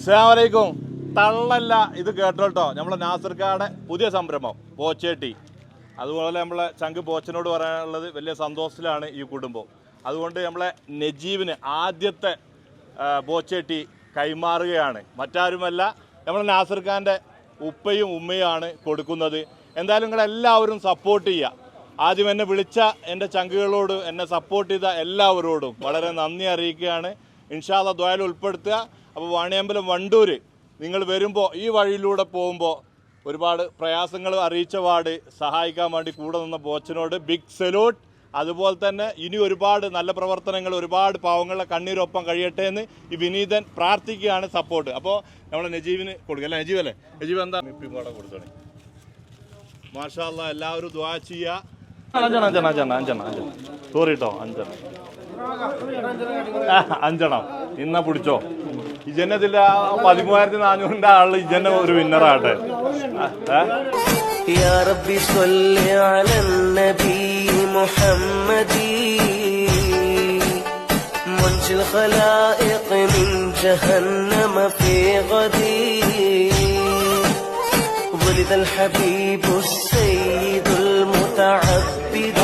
അസ്സലാമു അലൈക്കും. തള്ളല്ല, ഇത് കേട്ടോട്ടോ. നമ്മളെ നാസർക്കാടെ പുതിയ സംരംഭം പോച്ചേട്ടി. അതുപോലെ നമ്മളെ ചങ്ക് പോച്ചനോട് പറയാനുള്ളത് വലിയ സന്തോഷത്തിലാണ് ഈ കുടുംബം. അതുകൊണ്ട് നമ്മളെ നജീബിന് ആദ്യത്തെ പോച്ചേട്ടി കൈമാറുകയാണ്. മറ്റാരുമല്ല, നമ്മളെ നാസർഖാൻ്റെ ഉപ്പയും ഉമ്മയുമാണ് കൊടുക്കുന്നത്. എന്തായാലും നിങ്ങളെല്ലാവരും സപ്പോർട്ട് ചെയ്യുക. ആദ്യം എന്നെ വിളിച്ച എൻ്റെ ചങ്കുകളോട്, എന്നെ സപ്പോർട്ട് ചെയ്ത എല്ലാവരോടും വളരെ നന്ദി അറിയിക്കുകയാണ്. ഇൻഷാ അല്ലാഹ് ദുആയിൽ ഉൾപ്പെടുത്തുക. അപ്പോൾ വാണിയമ്പലം വണ്ടൂർ നിങ്ങൾ വരുമ്പോൾ, ഈ വഴിയിലൂടെ പോകുമ്പോൾ ഒരുപാട് പ്രയാസങ്ങൾ അറിയിച്ച പാട് സഹായിക്കാൻ വേണ്ടി കൂടെ നിന്ന പോച്ചനോട് ബിഗ് സല്യൂട്ട്. അതുപോലെ തന്നെ ഇനി ഒരുപാട് നല്ല പ്രവർത്തനങ്ങൾ, ഒരുപാട് പാവങ്ങളുടെ കണ്ണീരൊപ്പം കഴിയട്ടെ എന്ന് ഈ വിനീതൻ പ്രാർത്ഥിക്കുകയാണ്. സപ്പോർട്ട് അപ്പോൾ നമ്മളെ നജീബിന് കൊടുക്കുക. അല്ലേ നജീബ്? അല്ലേ നജീബ് എന്താ ഇപ്പം കൂടെ കൊടുത്തോണേ. മാഷാ അല്ലാഹ്, എല്ലാവരും ദുആ ചെയ്യുക. സോറി കേട്ടോ, അഞ്ചെണ്ണം ഇന്ന പിടിച്ചോ. ഇജന്നതില്ല 13,400 ആള് ഇജന്ന ഒരു വിന്നറാട്ടെ. യാ റബ്ബി സ്വല്ലി അലൻ നബി മുഹമ്മദി മുൻജിൽ ഖലായിഖ മിൻ ജഹന്നമ ഫീ ഗദി ولد الحبيب السيد المتعبد